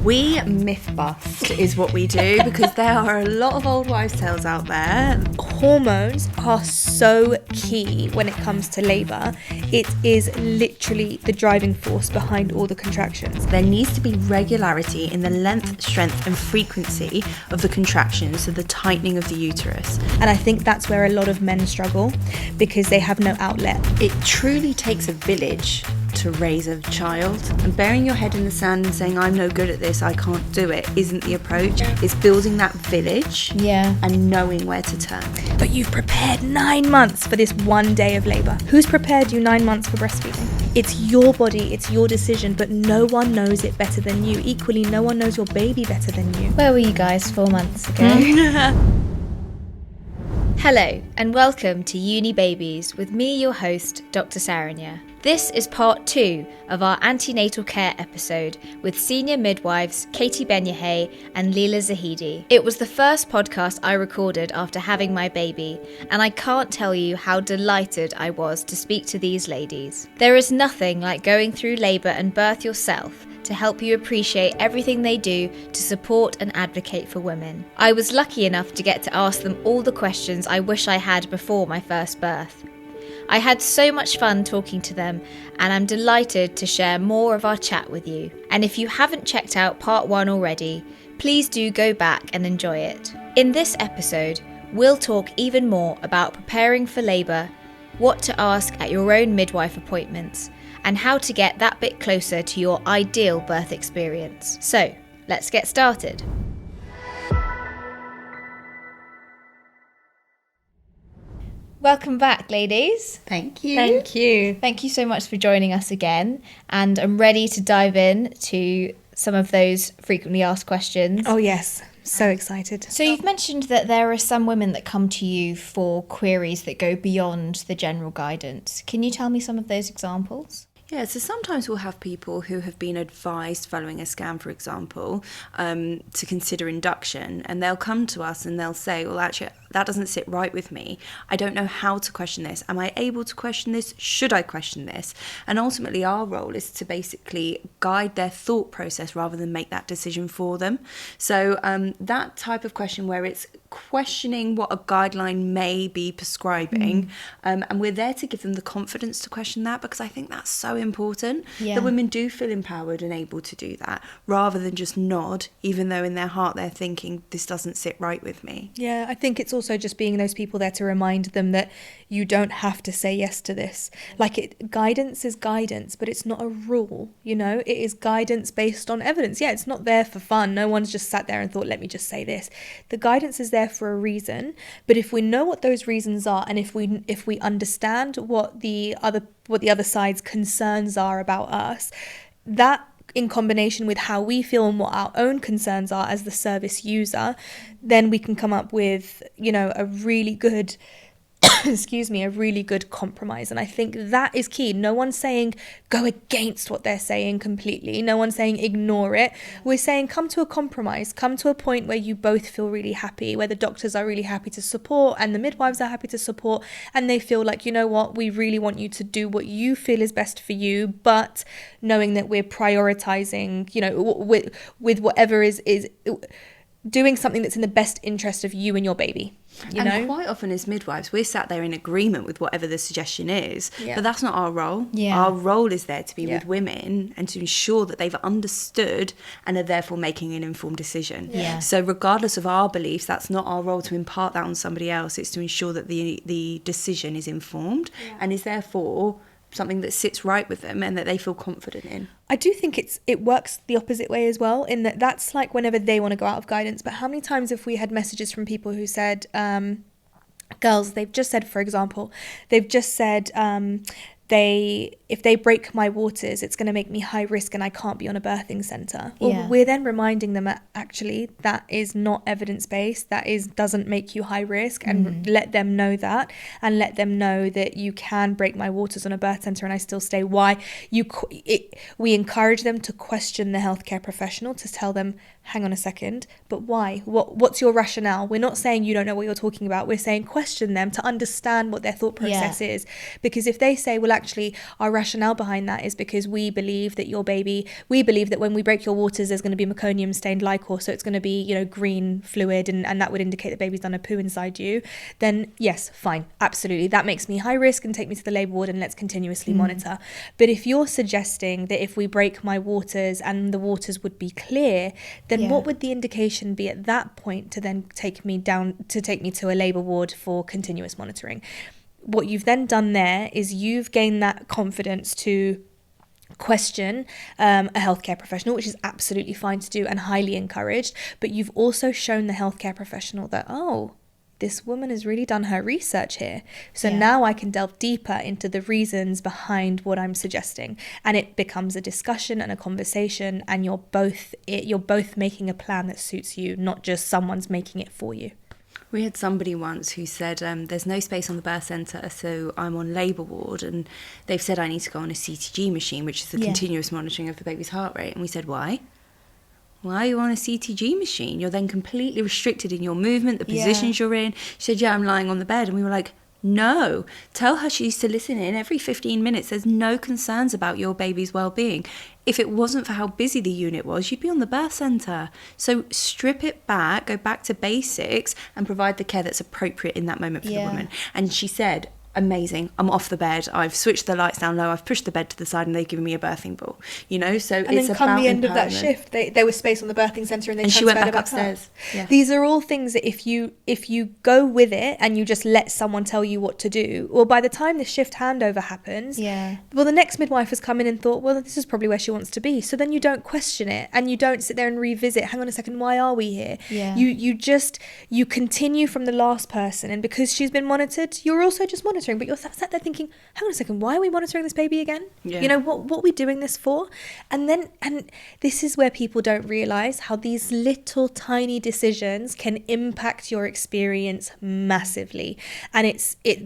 We myth bust is what we do because there are a lot of old wives' tales out there. Hormones are so key when it comes to labour. It is literally the driving force behind all the contractions. There needs to be regularity in the length, strength and frequency of the contractions, so the tightening of the uterus. And I think that's where a lot of men struggle because they have no outlet. It truly takes a village to raise a child, and burying your head in the sand and saying I'm no good at this, I can't do it, isn't the approach. It's building that village and knowing where to turn. But you've prepared 9 months for this one day of labour. Who's prepared you 9 months for breastfeeding? It's your body, it's your decision, but no one knows it better than you. Equally, no one knows your baby better than you. Where were you guys 4 months ago? Hello and welcome to Unii Babies with me, your host, Dr. Saranya. This is part 2 of our Antenatal Care episode with senior midwives Katie Benyohai and Leila Zahedi. It was the first podcast I recorded after having my baby, and I can't tell you how delighted I was to speak to these ladies. There is nothing like going through labour and birth yourself to help you appreciate everything they do to support and advocate for women. I was lucky enough to get to ask them all the questions I wish I had before my first birth. I had so much fun talking to them, and I'm delighted to share more of our chat with you. And if you haven't checked out part 1 already, please do go back and enjoy it. In this episode, we'll talk even more about preparing for labour, what to ask at your own midwife appointments, and how to get that bit closer to your ideal birth experience. So, let's get started. Welcome back, ladies. Thank you. Thank you. Thank you so much for joining us again, and I'm ready to dive in to some of those frequently asked questions. Oh yes, so excited. So you've mentioned that there are some women that come to you for queries that go beyond the general guidance. Can you tell me some of those examples? Yeah, so sometimes we'll have people who have been advised following a scan, for example, to consider induction, and they'll come to us and they'll say, well, actually, that doesn't sit right with me. I don't know how to question this. Am I able to question this? Should I question this? And ultimately, our role is to basically guide their thought process rather than make that decision for them. So that type of question where it's questioning what a guideline may be prescribing, and we're there to give them the confidence to question that, because I think that's so important, that women do feel empowered and able to do that rather than just nod, even though in their heart they're thinking this doesn't sit right with me. Yeah, I think it's also just being those people there to remind them that you don't have to say yes to this. Guidance is guidance, but it's not a rule, you know? It is guidance based on evidence. Yeah, it's not there for fun. No one's just sat there and thought, let me just say this. The guidance is there for a reason, but if we know what those reasons are, and if we understand what the other side's concerns are about us, that in combination with how we feel and what our own concerns are as the service user, then we can come up with, a really good a really good compromise. And I think that is key. No one's saying go against what they're saying completely. No one's saying ignore it. We're saying come to a compromise, come to a point where you both feel really happy, where the doctors are really happy to support and the midwives are happy to support, and they feel like, you know what, we really want you to do what you feel is best for you, but knowing that we're prioritizing, with whatever is doing something that's in the best interest of you and your baby. And quite often as midwives, we're sat there in agreement with whatever the suggestion is, but that's not our role. Our role is there to be with women and to ensure that they've understood and are therefore making an informed decision. So regardless of our beliefs, that's not our role to impart that on somebody else. It's to ensure that the decision is informed and is therefore something that sits right with them and that they feel confident in. I do think it works the opposite way as well, in that's like whenever they want to go out of guidance. But how many times have we had messages from people who said, girls, they've just said, for example, if they break my waters, it's going to make me high risk and I can't be on a birthing centre. Well, we're then reminding them that actually that is not evidence-based, doesn't make you high risk, and let them know that, and let them know that you can break my waters on a birth centre and I still stay. Why? We encourage them to question the healthcare professional, to tell them, hang on a second, but why? What's your rationale? We're not saying you don't know what you're talking about. We're saying question them to understand what their thought process is. Because if they say, well, actually, our rationale behind that is because we believe that when we break your waters, there's going to be meconium stained liquor, so it's going to be, you know, green fluid, and that would indicate the baby's done a poo inside you. Then yes, fine, absolutely, that makes me high risk and take me to the labour ward, and let's continuously monitor. But if you're suggesting that if we break my waters and the waters would be clear, then what would the indication be at that point to then take me to a labour ward for continuous monitoring? What you've then done there is you've gained that confidence to question a healthcare professional, which is absolutely fine to do and highly encouraged. But you've also shown the healthcare professional that, oh, this woman has really done her research here. So now I can delve deeper into the reasons behind what I'm suggesting. And it becomes a discussion and a conversation, and you're both making a plan that suits you, not just someone's making it for you. We had somebody once who said, there's no space on the birth centre, so I'm on labour ward, and they've said I need to go on a CTG machine, which is the continuous monitoring of the baby's heart rate. And we said, why? Why are you on a CTG machine? You're then completely restricted in your movement, the positions you're in. She said, I'm lying on the bed. And we were like, no, tell her she's to listen in every 15 minutes. There's no concerns about your baby's well-being. If it wasn't for how busy the unit was, you'd be on the birth centre. So strip it back, go back to basics, and provide the care that's appropriate in that moment for the woman. And she said, amazing, I'm off the bed, I've switched the lights down low, I've pushed the bed to the side, and they've given me a birthing ball, you know. So and it's then about come the end empowerment. of that shift, there was space on the birthing centre, and she went back her upstairs. These are all things that if you go with it and you just let someone tell you what to do, well, by the time the shift handover happens, well, the next midwife has come in and thought, well, this is probably where she wants to be. So then you don't question it, and you don't sit there and revisit, hang on a second, why are we here? You continue from the last person, and because she's been monitored, you're also just monitoring, but you're sat there thinking, hang on a second, why are we monitoring this baby again? You know, what are we doing this for? And this is where people don't realise how these little tiny decisions can impact your experience massively. And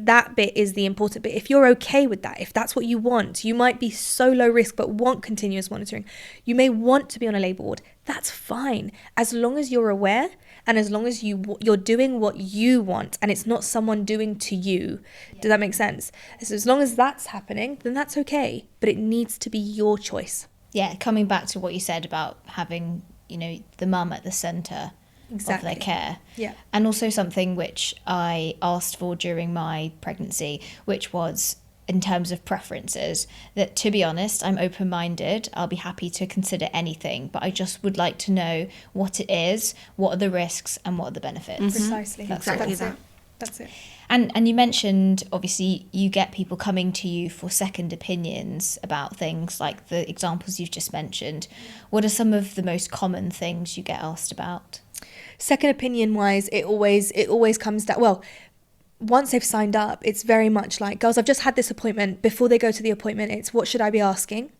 that bit is the important bit. If you're okay with that, if that's what you want, you might be so low risk but want continuous monitoring. You may want to be on a labour ward. That's fine, as long as you're aware and as long as you're doing what you want and it's not someone doing to you. Does that make sense? So as long as that's happening, then that's okay, but it needs to be your choice. Yeah, coming back to what you said about having, you know, the mum at the centre of their care. Yeah. And also something which I asked for during my pregnancy, which was, in terms of preferences, that, to be honest, I'm open-minded. I'll be happy to consider anything, but I just would like to know what it is, what are the risks, and what are the benefits. Precisely. Exactly that. That's it. And you mentioned, obviously, you get people coming to you for second opinions about things like the examples you've just mentioned. What are some of the most common things you get asked about? Second opinion wise, it always comes down, well, once they've signed up, it's very much like, girls, I've just had this appointment. Before they go to the appointment, it's what should I be asking?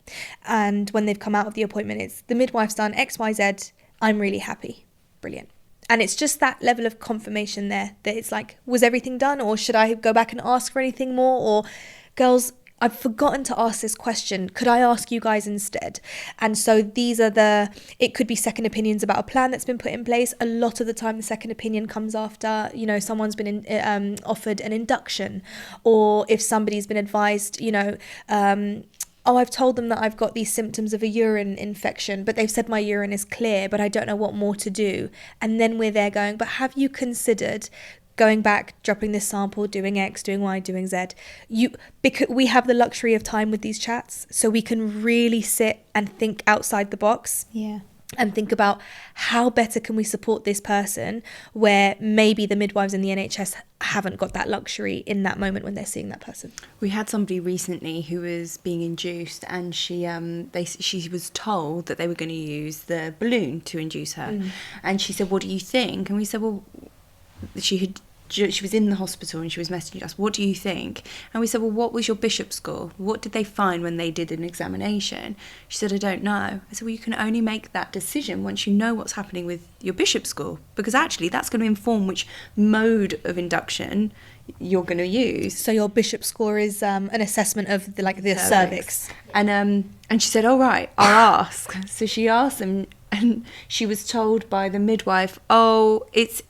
And when they've come out of the appointment, it's the midwife's done X, Y, Z. I'm really happy. Brilliant. And it's just that level of confirmation there that it's like, was everything done? Or should I go back and ask for anything more? Or, girls, I've forgotten to ask this question. Could I ask you guys instead? And so these are it could be second opinions about a plan that's been put in place. A lot of the time, the second opinion comes after, you know, someone's been offered an induction, or if somebody's been advised, you know, I've told them that I've got these symptoms of a urine infection, but they've said my urine is clear, but I don't know what more to do. And then we're there going, but have you considered going back, dropping this sample, doing X, doing Y, doing Z? Because we have the luxury of time with these chats, so we can really sit and think outside the box. Yeah. And think about how better can we support this person, where maybe the midwives in the NHS haven't got that luxury in that moment when they're seeing that person. We had somebody recently who was being induced, and she was told that they were going to use the balloon to induce her. And she said, what do you think? And we said, well, she was in the hospital and she was messaging us, what do you think? And we said, well, what was your bishop score? What did they find when they did an examination? She said, I don't know. I said, well, you can only make that decision once you know what's happening with your bishop score, because actually that's going to inform which mode of induction you're going to use. So your bishop score is an assessment of the cervix. And she said, all right, I'll ask. So she asked them, and she was told by the midwife, oh, it's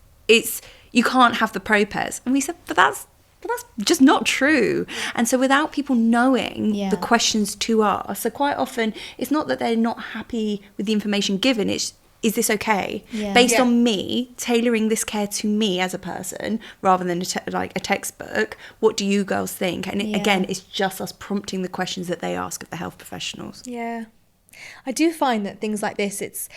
you can't have the propers. And we said, but but that's just not true. And so without people knowing Yeah. the questions to ask, so quite often it's not that they're not happy with the information given, it's, is this okay? Yeah. Based Yeah. on me, tailoring this care to me as a person, rather than like a textbook, what do you girls think? And Yeah. again, it's just us prompting the questions that they ask of the health professionals. Yeah. I do find that things like this, it's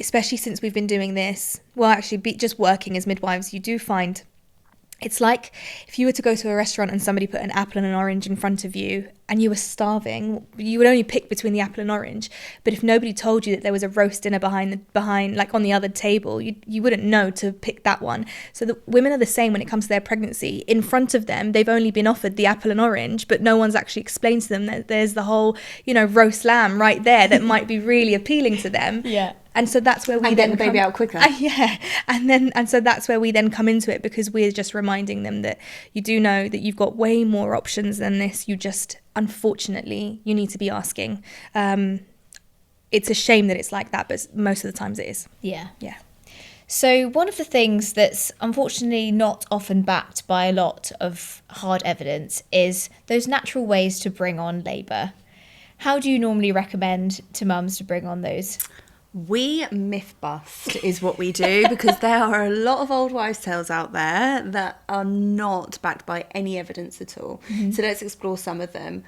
especially since we've been doing this, well, actually, just working as midwives, you do find it's like if you were to go to a restaurant and somebody put an apple and an orange in front of you and you were starving, you would only pick between the apple and orange. But if nobody told you that there was a roast dinner behind like on the other table, you wouldn't know to pick that one. So the women are the same when it comes to their pregnancy. In front of them, they've only been offered the apple and orange, but no one's actually explained to them that there's the whole, roast lamb right there that might be really appealing to them. Yeah. And so that's where we And then get the baby out quicker. Yeah. And so that's where we then come into it, because we're just reminding them that you do know that you've got way more options than this. You just, unfortunately, you need to be asking. It's a shame that it's like that, but most of the times it is. Yeah. Yeah. So one of the things that's unfortunately not often backed by a lot of hard evidence is those natural ways to bring on labour. How do you normally recommend to mums to bring on those? We myth bust is what we do, because there are a lot of old wives' tales out there that are not backed by any evidence at all. So let's explore some of them.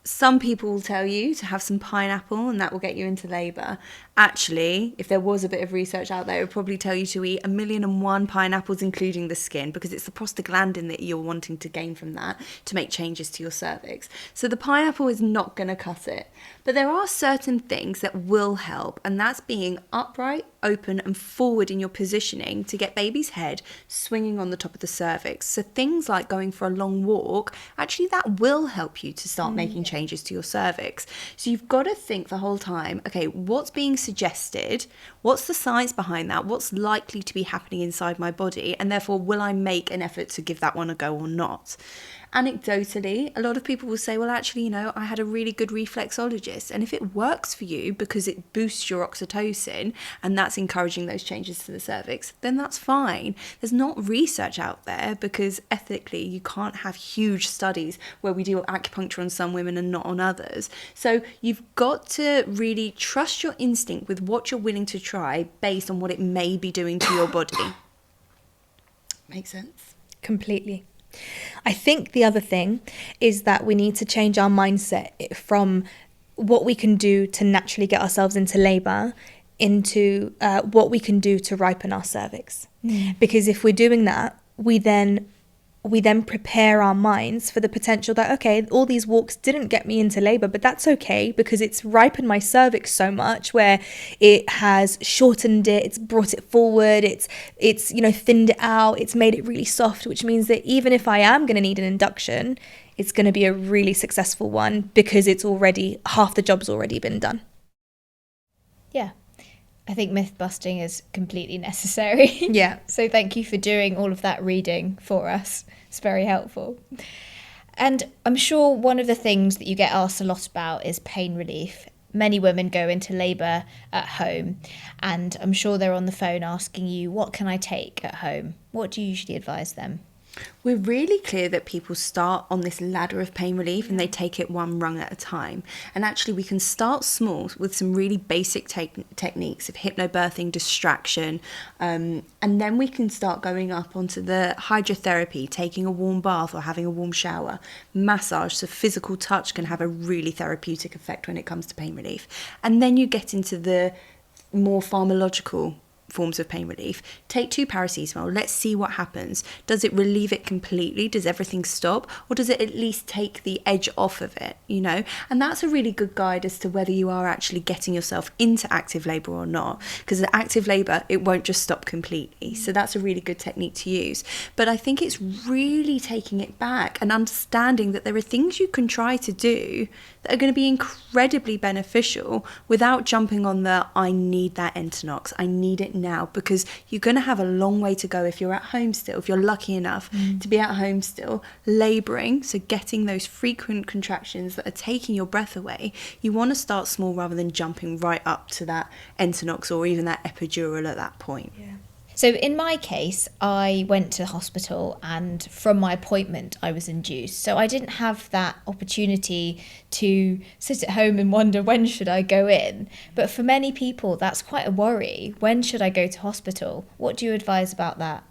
Some people will tell you to have some pineapple and that will get you into labour. Actually, if there was a bit of research out there, it would probably tell you to eat 1,000,001 pineapples, including the skin, because it's the prostaglandin that you're wanting to gain from that to make changes to your cervix. So the pineapple is not going to cut it. But there are certain things that will help, and that's being upright, open and forward in your positioning to get baby's head swinging on the top of the cervix. So things like going for a long walk, actually that will help you to start making changes to your cervix. So you've got to think the whole time, okay, what's being suggested? What's the science behind that? What's likely to be happening inside my body? And therefore, will I make an effort to give that one a go or not? Anecdotally, a lot of people will say, well, actually, I had a really good reflexologist. And if it works for you because it boosts your oxytocin and that's encouraging those changes to the cervix, then that's fine. There's not research out there because ethically you can't have huge studies where we do acupuncture on some women and not on others. So you've got to really trust your instinct with what you're willing to try based on what it may be doing to your body. Makes sense? Completely. I think the other thing is that we need to change our mindset from what we can do to naturally get ourselves into labour into what we can do to ripen our cervix. Because if we're doing that, we then prepare our minds for the potential that, okay, all these walks didn't get me into labour, but that's okay because it's ripened my cervix so much where it has shortened it, it's brought it forward, it's thinned it out, it's made it really soft, which means that even if I am going to need an induction, it's going to be a really successful one because it's already, half the job's already been done. Yeah. I think myth busting is completely necessary. Yeah. So thank you for doing all of that reading for us. It's very helpful. And I'm sure one of the things that you get asked a lot about is pain relief. Many women go into labour at home, and I'm sure they're on the phone asking you, what can I take at home? What do you usually advise them? We're really clear that people start on this ladder of pain relief and they take it one rung at a time. And actually we can start small with some really basic techniques of hypnobirthing, distraction, and then we can start going up onto the hydrotherapy, taking a warm bath or having a warm shower, massage, so physical touch can have a really therapeutic effect when it comes to pain relief. And then you get into the more pharmacological forms of pain relief. Take 2 paracetamol, let's see what happens. Does it relieve it completely? Does everything stop? Or does it at least take the edge off of it, And that's a really good guide as to whether you are actually getting yourself into active labour or not. Because the active labour, it won't just stop completely. So that's a really good technique to use. But I think it's really taking it back and understanding that there are things you can try to do that are going to be incredibly beneficial without jumping on the, I need that Entonox, I need it now, because you're going to have a long way to go if you're at home still, if you're lucky enough to be at home still, labouring, so getting those frequent contractions that are taking your breath away. You want to start small rather than jumping right up to that Entonox or even that epidural at that point. Yeah. So in my case, I went to the hospital and from my appointment, I was induced. So I didn't have that opportunity to sit at home and wonder, when should I go in? But for many people, that's quite a worry. When should I go to hospital? What do you advise about that?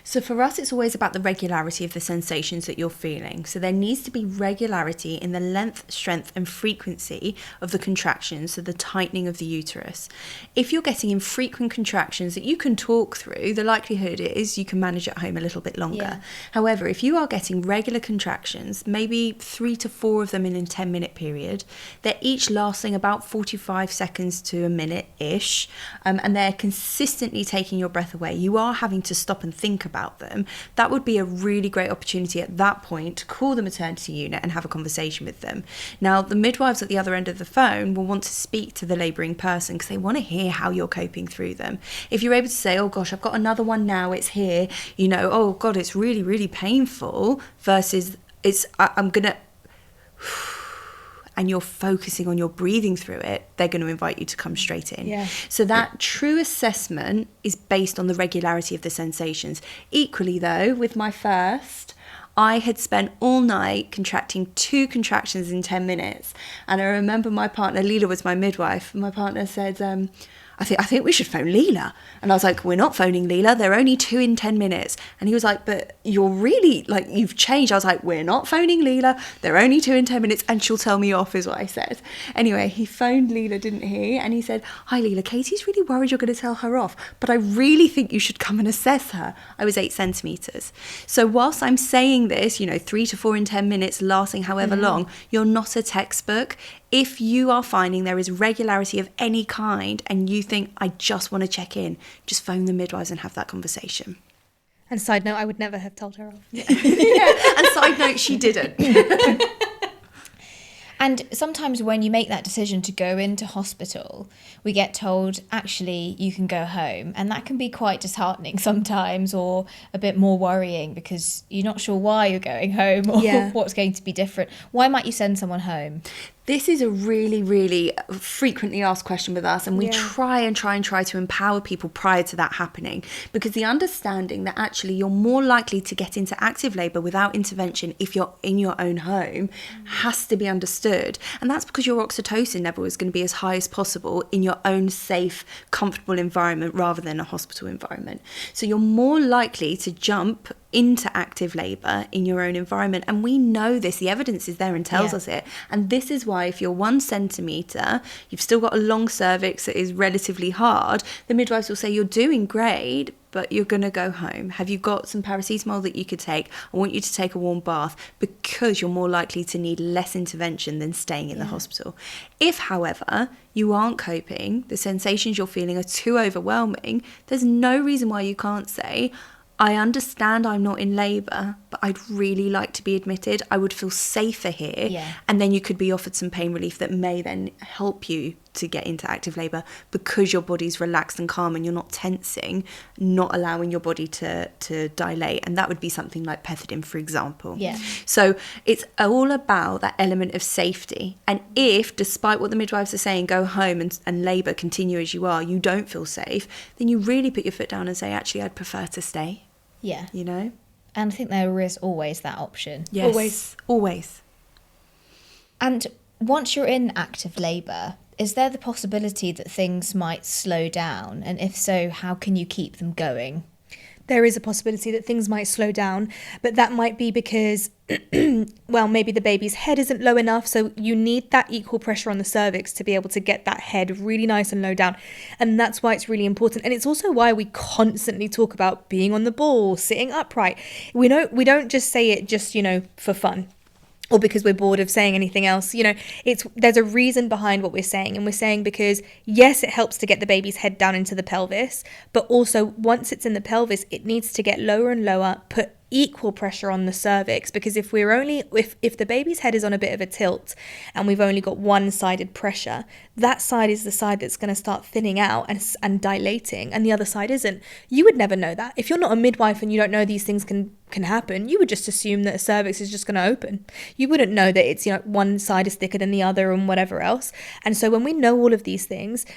So for us, it's always about the regularity of the sensations that you're feeling. So there needs to be regularity in the length, strength and frequency of the contractions, so the tightening of the uterus. If you're getting infrequent contractions that you can talk through, the likelihood is you can manage at home a little bit longer. Yeah. However, if you are getting regular contractions, maybe 3 to 4 of them in a 10-minute period, they're each lasting about 45 seconds to a minute-ish, and they're consistently taking your breath away, you are having to stop and think about them. That would be a really great opportunity at that point to call the maternity unit and have a conversation with them. Now, the midwives at the other end of the phone will want to speak to the labouring person because they want to hear how you're coping through them. If you're able to say, oh gosh, I've got another one now, it's here, you know, oh God, it's really, really painful, versus I'm gonna, and you're focusing on your breathing through it, they're going to invite you to come straight in. Yeah. So that true assessment is based on the regularity of the sensations. Equally though, with my first, I had spent all night contracting 2 contractions in 10 minutes. And I remember my partner, Leila was my midwife, my partner said, I think we should phone Leila. And I was like, we're not phoning Leila. They're only 2 in 10 minutes. And he was like, but you're really, like, you've changed. I was like, we're not phoning Leila. They're only 2 in 10 minutes and she'll tell me off, is what I said. Anyway, he phoned Leila, didn't he? And he said, hi, Leila, Katie's really worried you're going to tell her off, but I really think you should come and assess her. I was 8 centimetres. So whilst I'm saying this, 3 to 4 in 10 minutes, lasting however long, you're not a textbook. If you are finding there is regularity of any kind and you think, I just want to check in, just phone the midwives and have that conversation. And side note, I would never have told her off. Yeah. And side note, she didn't. And sometimes when you make that decision to go into hospital, we get told, actually, you can go home. And that can be quite disheartening sometimes, or a bit more worrying because you're not sure why you're going home or what's going to be different. Why might you send someone home? This is a really, really frequently asked question with us, and we try to empower people prior to that happening, because the understanding that actually you're more likely to get into active labour without intervention if you're in your own home has to be understood. And that's because your oxytocin level is going to be as high as possible in your own safe, comfortable environment rather than a hospital environment. So you're more likely to jump into active labour in your own environment, and we know this, the evidence is there and tells us it. And this is why if you're 1 centimetre, you've still got a long cervix that is relatively hard, the midwives will say you're doing great, but you're going to go home. Have you got some paracetamol that you could take? I want you to take a warm bath, because you're more likely to need less intervention than staying in the hospital. If, however, you aren't coping, the sensations you're feeling are too overwhelming, there's no reason why you can't say, I understand I'm not in labour, but I'd really like to be admitted. I would feel safer here. Yeah. And then you could be offered some pain relief that may then help you to get into active labour, because your body's relaxed and calm and you're not tensing, not allowing your body to dilate. And that would be something like pethidine, for example. Yeah. So it's all about that element of safety. And if, despite what the midwives are saying, go home and labour, continue as you are, you don't feel safe, then you really put your foot down and say, actually, I'd prefer to stay. Yeah. And I think there is always that option. Yes. Always. And once you're in active labour, is there the possibility that things might slow down? And if so, how can you keep them going? There is a possibility that things might slow down, but that might be because, well, maybe the baby's head isn't low enough, so you need that equal pressure on the cervix to be able to get that head really nice and low down. And that's why it's really important. And it's also why we constantly talk about being on the ball, sitting upright. We don't just say it just, for fun, or because we're bored of saying anything else. There's a reason behind what we're saying. And we're saying because, yes, it helps to get the baby's head down into the pelvis, but also once it's in the pelvis, it needs to get lower and lower, put equal pressure on the cervix, because if the baby's head is on a bit of a tilt and we've only got one-sided pressure, that side is the side that's going to start thinning out and dilating, and the other side isn't. You would never know that. If you're not a midwife and you don't know these things can happen, you would just assume that a cervix is just going to open. You wouldn't know that it's, one side is thicker than the other and whatever else. And so when we know all of these things,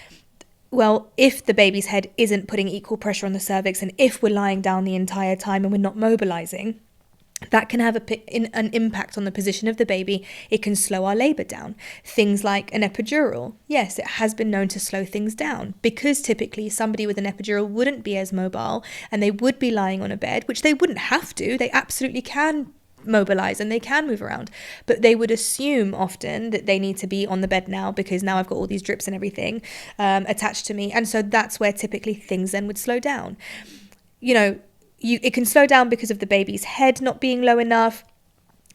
well, if the baby's head isn't putting equal pressure on the cervix, and if we're lying down the entire time and we're not mobilizing, that can have an impact on the position of the baby. It can slow our labour down. Things like an epidural. Yes, it has been known to slow things down, because typically somebody with an epidural wouldn't be as mobile, and they would be lying on a bed, which they wouldn't have to. They absolutely can mobilize and they can move around, but they would assume often that they need to be on the bed now, because now I've got all these drips and everything attached to me. And so that's where typically things then would slow down. It can slow down because of the baby's head not being low enough.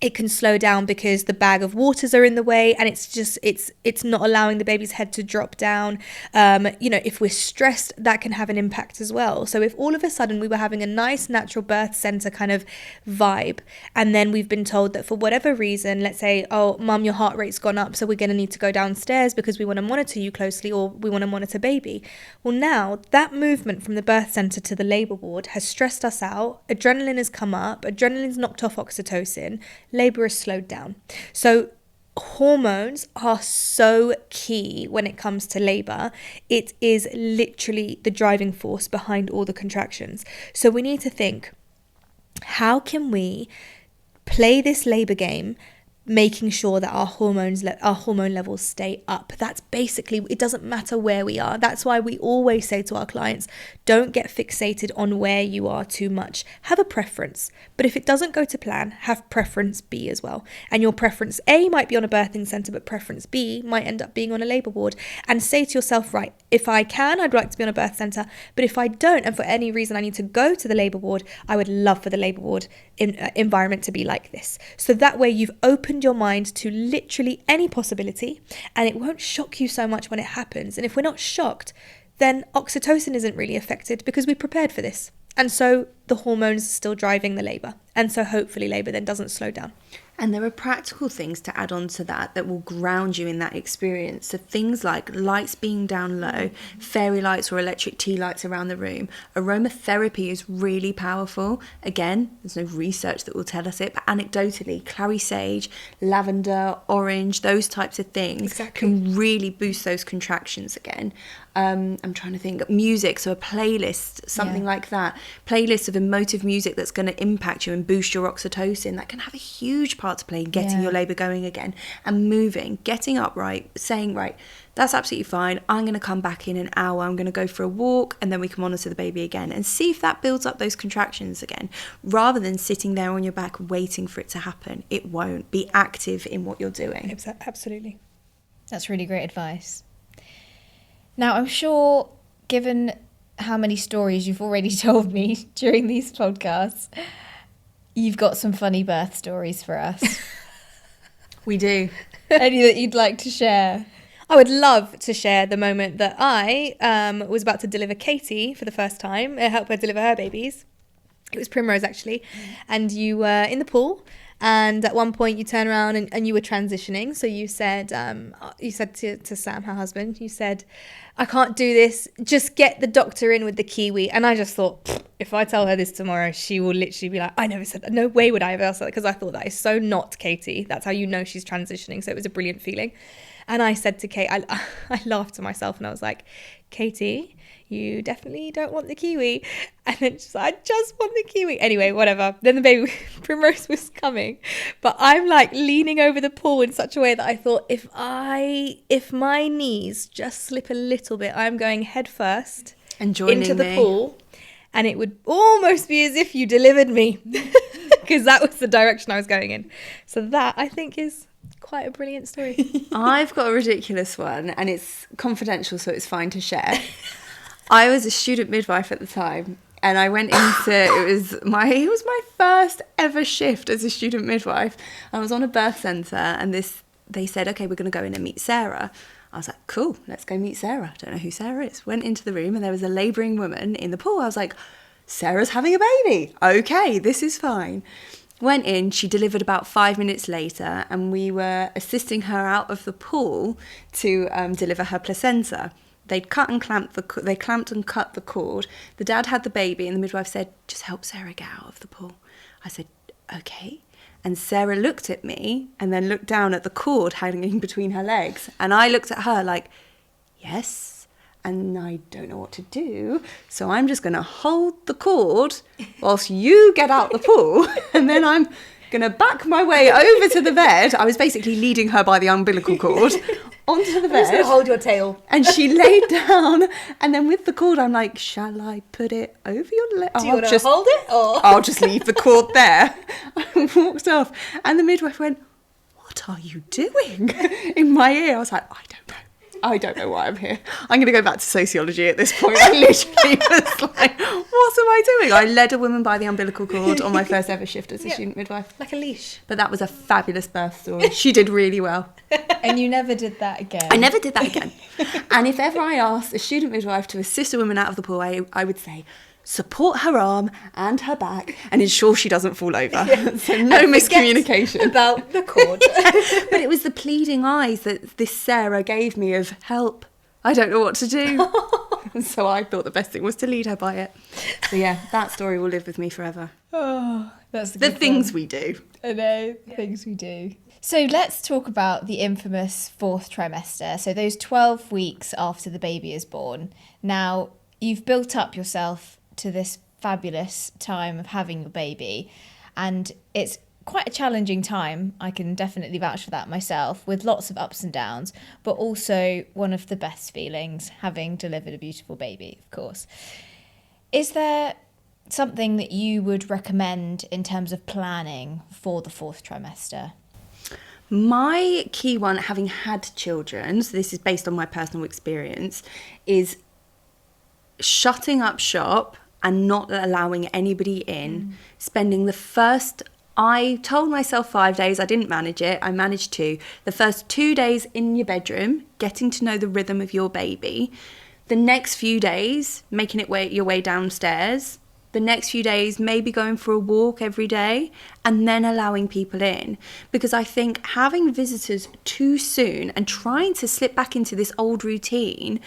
It can slow down because the bag of waters are in the way, and it's not allowing the baby's head to drop down. If we're stressed, that can have an impact as well. So if all of a sudden we were having a nice natural birth center kind of vibe, and then we've been told that for whatever reason, let's say, oh, mum, your heart rate's gone up, so we're going to need to go downstairs because we want to monitor you closely, or we want to monitor baby. Well, now that movement from the birth center to the labor ward has stressed us out. Adrenaline has come up. Adrenaline's knocked off oxytocin. Labour is slowed down. So hormones are so key when it comes to labour. It is literally the driving force behind all the contractions. So we need to think, how can we play this labour game, making sure that our hormone levels stay up? That's basically, it doesn't matter where we are. That's why we always say to our clients, don't get fixated on where you are too much. Have a preference, but if it doesn't go to plan, have preference B as well. And your preference A might be on a birthing centre, but preference B might end up being on a labour ward. And say to yourself, right, if I can, I'd like to be on a birth centre, but if I don't, and for any reason I need to go to the labour ward, I would love for the labour ward environment to be like this. So that way you've opened your mind to literally any possibility, and it won't shock you so much when it happens. And if we're not shocked, then oxytocin isn't really affected because we prepared for this. And so the hormones are still driving the labour. And so hopefully labour then doesn't slow down. And there are practical things to add on to that will ground you in that experience. So things like lights being down low, fairy lights or electric tea lights around the room. Aromatherapy is really powerful. Again, there's no research that will tell us it, but anecdotally, clary sage, lavender, orange, those types of things can really boost those contractions again. I'm trying to think. Music, so a playlist, something like that. Playlist of emotive music that's going to impact you and boost your oxytocin. That can have a huge part to play in getting your labour going again. And moving, getting upright, saying, right, that's absolutely fine. I'm going to come back in an hour. I'm going to go for a walk, and then we can monitor the baby again and see if that builds up those contractions again. Rather than sitting there on your back waiting for it to happen. It won't. Be active in what you're doing. Absolutely. That's really great advice. Now, I'm sure, given how many stories you've already told me during these podcasts, you've got some funny birth stories for us. We do. Any that you'd like to share? I would love to share the moment that I was about to deliver Katie for the first time, help her deliver her babies. It was Primrose, actually. And you were in the pool. And at one point you turn around and you were transitioning. So you said to Sam, her husband, you said, I can't do this. Just get the doctor in with the kiwi. And I just thought, if I tell her this tomorrow, she will literally be like, I never said that. No way would I have asked that, because I thought that is so not Katie. That's how you know she's transitioning. So it was a brilliant feeling. And I said to Kate, I laughed to myself and I was like, Katie, you definitely don't want the kiwi. And then she's like, I just want the kiwi. Anyway, whatever. Then the baby Primrose was coming. But I'm like leaning over the pool in such a way that I thought, if my knees just slip a little bit, I'm going head first and joining into the pool. And it would almost be as if you delivered me, because that was the direction I was going in. So that, I think, is quite a brilliant story. I've got a ridiculous one, and it's confidential, so it's fine to share. I was a student midwife at the time, and I went into it was my first ever shift as a student midwife. I was on a birth centre, and they said, okay, we're going to go in and meet Sarah. I was like, cool, let's go meet Sarah. Don't know who Sarah is. Went into the room, and there was a labouring woman in the pool. I was like, Sarah's having a baby. Okay, this is fine. Went in, she delivered about 5 minutes later, and we were assisting her out of the pool to deliver her placenta. They'd clamped and cut the cord. The dad had the baby, and the midwife said, just help Sarah get out of the pool. I said, okay. And Sarah looked at me and then looked down at the cord hanging between her legs. And I looked at her like, yes. and I don't know what to do. So I'm just going to hold the cord whilst you get out the pool. And then I'm going to back my way over to the bed. I was basically leading her by the umbilical cord onto the bed. I'm just going to hold your tail. And she laid down. And then with the cord, I'm like, shall I put it over your leg? Do you want to hold it? Or? I'll just leave the cord there. I walked off. And the midwife went, what are you doing? In my ear. I was like, I don't know why I'm here. I'm going to go back to sociology at this point. I literally was like, what am I doing? I led a woman by the umbilical cord on my first ever shift as a student midwife. Like a leash. But that was a fabulous birth story. She did really well. And you never did that again? I never did that again. And if ever I asked a student midwife to assist a woman out of the pool, I would say, support her arm and her back and ensure she doesn't fall over. Yeah. So no miscommunication about the cord. But it was the pleading eyes that this Sarah gave me of help. I don't know what to do. And so I thought the best thing was to lead her by it. So yeah, that story will live with me forever. Oh, that's the things we do. I know, things we do. So let's talk about the infamous 4th trimester. So those 12 weeks after the baby is born. Now, you've built up yourself to this fabulous time of having your baby, and it's quite a challenging time. I can definitely vouch for that myself, with lots of ups and downs, but also one of the best feelings, having delivered a beautiful baby, of course. Is there something that you would recommend in terms of planning for the 4th trimester? My key one, having had children, so this is based on my personal experience, is shutting up shop and not allowing anybody in, spending the first, I told myself 5 days, I didn't manage it, I managed 2. The first 2 days in your bedroom, getting to know the rhythm of your baby. The next few days, making it your way downstairs. The next few days, maybe going for a walk every day, and then allowing people in. Because I think having visitors too soon and trying to slip back into this old routine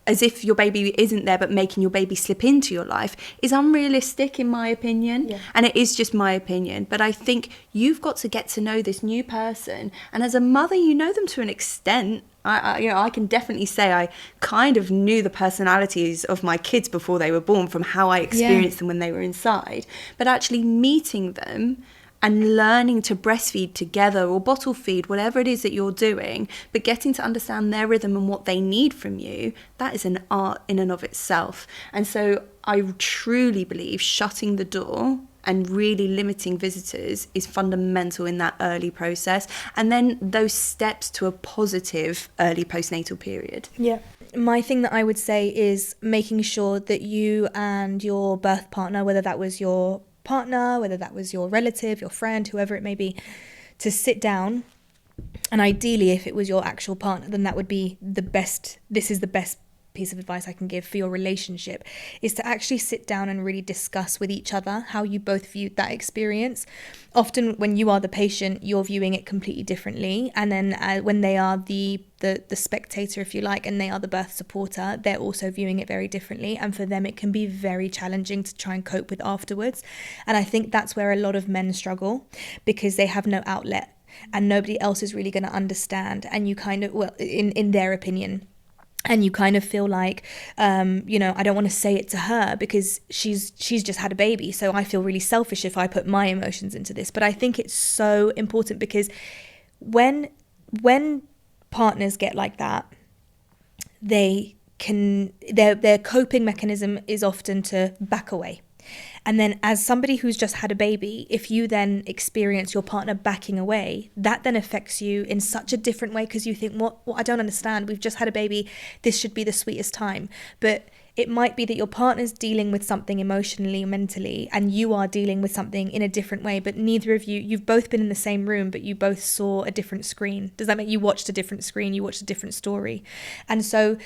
as if your baby isn't there, but making your baby slip into your life, is unrealistic in my opinion. Yeah. And it is just my opinion. But I think you've got to get to know this new person. And as a mother, you know them to an extent. I can definitely say I kind of knew the personalities of my kids before they were born from how I experienced them when they were inside. But actually meeting them and learning to breastfeed together or bottle feed, whatever it is that you're doing, but getting to understand their rhythm and what they need from you, that is an art in and of itself. And so I truly believe shutting the door and really limiting visitors is fundamental in that early process. And then those steps to a positive early postnatal period. Yeah. My thing that I would say is making sure that you and your birth partner, whether that was your partner, whether that was your relative, your friend, whoever it may be, to sit down. And ideally, if it was your actual partner, then that would be the best. This is the best piece of advice I can give for your relationship, is to actually sit down and really discuss with each other how you both viewed that experience. Often when you are the patient, you're viewing it completely differently. And then when they are the spectator, if you like, and they are the birth supporter, they're also viewing it very differently. And for them, it can be very challenging to try and cope with afterwards. And I think that's where a lot of men struggle, because they have no outlet and nobody else is really going to understand. And you kind of, well, in their opinion, and you kind of feel like, I don't want to say it to her because she's just had a baby. So I feel really selfish if I put my emotions into this. But I think it's so important, because when partners get like that, their coping mechanism is often to back away. And then as somebody who's just had a baby, if you then experience your partner backing away, that then affects you in such a different way, because you think, what, I don't understand. We've just had a baby. This should be the sweetest time. But it might be that your partner's dealing with something emotionally, mentally, and you are dealing with something in a different way. But neither of you've both been in the same room, but you both saw a different screen. Does that mean you watched a different screen? You watched a different story. And so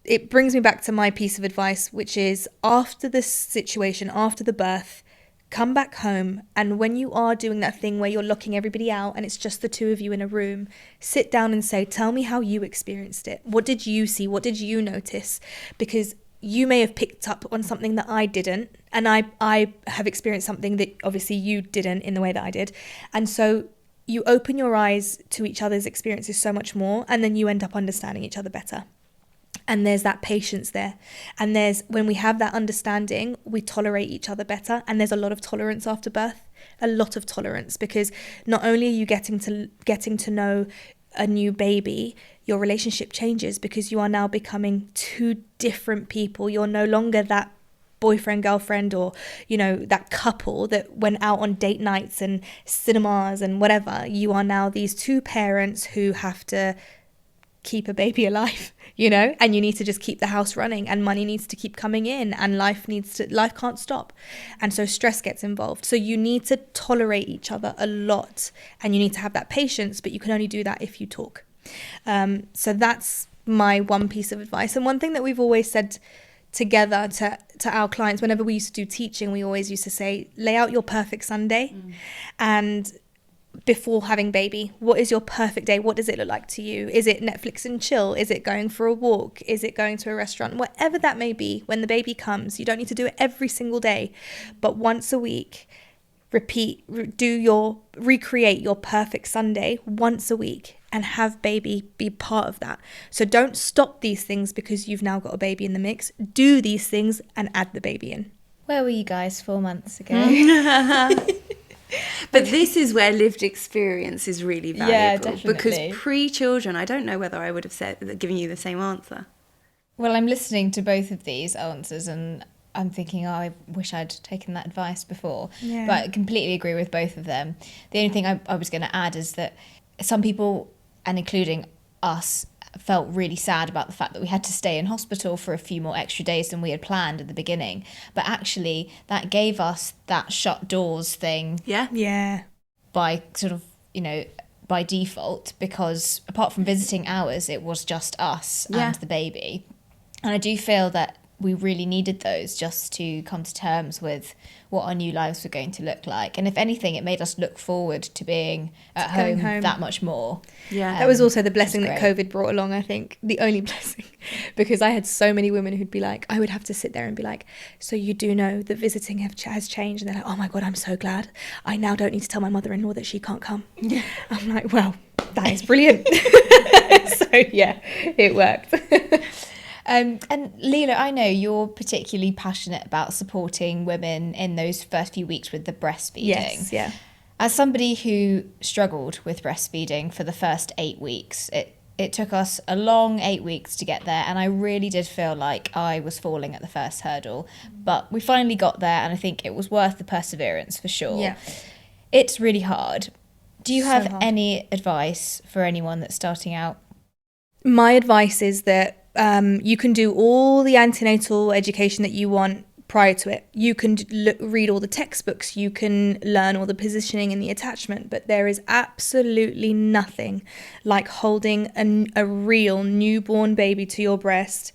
it brings me back to my piece of advice, which is after this situation, after the birth, come back home. And when you are doing that thing where you're locking everybody out and it's just the two of you in a room, sit down and say, tell me how you experienced it. What did you see? What did you notice? Because you may have picked up on something that I didn't. And I have experienced something that obviously you didn't in the way that I did. And so you open your eyes to each other's experiences so much more, and then you end up understanding each other better. And there's that patience there. And when we have that understanding, we tolerate each other better. And there's a lot of tolerance after birth, a lot of tolerance, because not only are you getting to know a new baby, your relationship changes because you are now becoming two different people. You're no longer that boyfriend, girlfriend, or, that couple that went out on date nights and cinemas and whatever. You are now these two parents who have to keep a baby alive, and you need to just keep the house running, and money needs to keep coming in, and life can't stop. And so stress gets involved. So you need to tolerate each other a lot, and you need to have that patience, but you can only do that if you talk. So that's my one piece of advice. And one thing that we've always said together to our clients, whenever we used to do teaching, we always used to say, lay out your perfect Sunday. And before having baby, what is your perfect day? What does it look like to you? Is it Netflix and chill? Is it going for a walk? Is it going to a restaurant? Whatever that may be, when the baby comes, you don't need to do it every single day, but once a week, recreate your perfect Sunday once a week, and have baby be part of that. So don't stop these things because you've now got a baby in the mix. Do these things and add the baby in. Where were you guys 4 months ago? But this is where lived experience is really valuable. Yeah, definitely. Because pre-children, I don't know whether I would have given you the same answer. Well, I'm listening to both of these answers and I'm thinking, I wish I'd taken that advice before. Yeah. But I completely agree with both of them. The only thing I was going to add is that some people, and including us, felt really sad about the fact that we had to stay in hospital for a few more extra days than we had planned at the beginning. But actually, that gave us that shut doors thing. Yeah. By sort of, by default, because apart from visiting hours, it was just us and the baby. And I do feel that we really needed those just to come to terms with what our new lives were going to look like. And if anything, it made us look forward to being at home that much more. Yeah. That was also the blessing that COVID brought along, I think. The only blessing. Because I had so many women who'd be like, I would have to sit there and be like, so you do know that visiting has changed? And they're like, oh my God, I'm so glad. I now don't need to tell my mother-in-law that she can't come. Yeah. I'm like, well, that is brilliant. So yeah, it worked. And Leila, I know you're particularly passionate about supporting women in those first few weeks with the breastfeeding. Yes, yeah. As somebody who struggled with breastfeeding for the first 8 weeks, it took us a long 8 weeks to get there, and I really did feel like I was falling at the first hurdle. But we finally got there, and I think it was worth the perseverance for sure. Yeah. It's really hard. Do you have any advice for anyone that's starting out? My advice is that you can do all the antenatal education that you want prior to it. You can read all the textbooks, you can learn all the positioning and the attachment, but there is absolutely nothing like holding a real newborn baby to your breast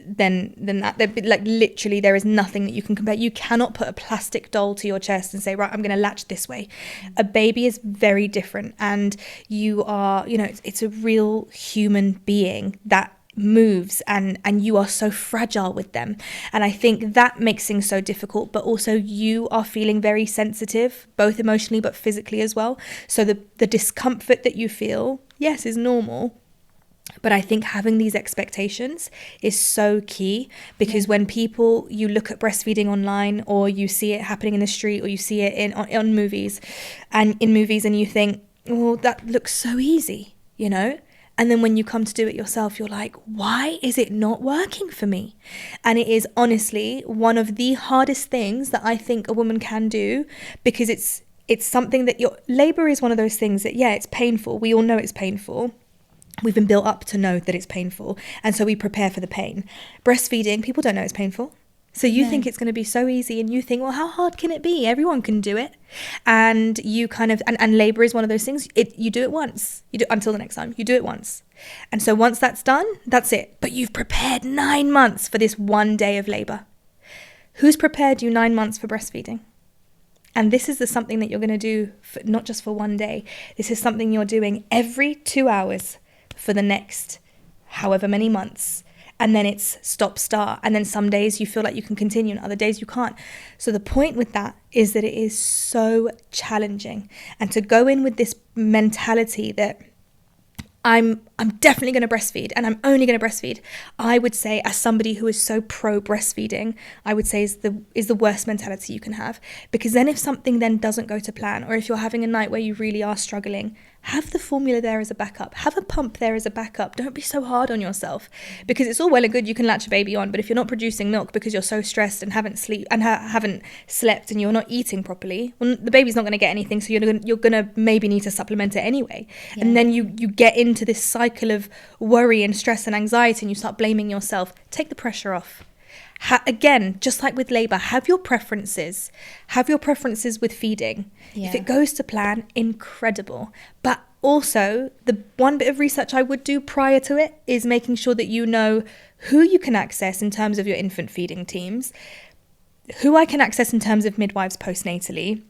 than that. Like literally there is nothing that you can compare. You cannot put a plastic doll to your chest and say, right, I'm going to latch this way. A baby is very different, and you are, it's a real human being that moves, and you are so fragile with them. And I think that makes things so difficult, but also you are feeling very sensitive, both emotionally but physically as well. So the discomfort that you feel, yes, is normal. But I think having these expectations is so key, because when you look at breastfeeding online, or you see it happening in the street, or you see it on movies, and you think, well, that looks so easy, And then when you come to do it yourself, you're like, why is it not working for me? And it is honestly one of the hardest things that I think a woman can do, because it's something that labor is one of those things that, it's painful. We all know it's painful. We've been built up to know that it's painful. And so we prepare for the pain. Breastfeeding, people don't know it's painful. So you think it's going to be so easy, and you think, well, how hard can it be? Everyone can do it. And you kind of, and labor is one of those things. You do it once, you do until the next time, you do it once. And so once that's done, that's it. But you've prepared 9 months for this one day of labor. Who's prepared you 9 months for breastfeeding? And this is something that you're going to do not just for one day. This is something you're doing every 2 hours for the next however many months. And then it's stop, start. And then some days you feel like you can continue and other days you can't. So the point with that is that it is so challenging. And to go in with this mentality that I'm definitely going to breastfeed and I'm only going to breastfeed, I would say, as somebody who is so pro breastfeeding, I would say is the worst mentality you can have. Because then if something then doesn't go to plan, or if you're having a night where you really are struggling, have the formula there as a backup. Have a pump there as a backup. Don't be so hard on yourself, because it's all well and good you can latch a baby on, but if you're not producing milk because you're so stressed and haven't slept and you're not eating properly, well, the baby's not going to get anything, so you're going to maybe need to supplement it anyway. Yeah. And then you get into this cycle of worry and stress and anxiety, and you start blaming yourself. Take the pressure off. Again, just like with labour, have your preferences. Have your preferences with feeding. Yeah. If it goes to plan, incredible. But also, the one bit of research I would do prior to it is making sure that you know who you can access in terms of your infant feeding teams, who I can access in terms of midwives postnatally,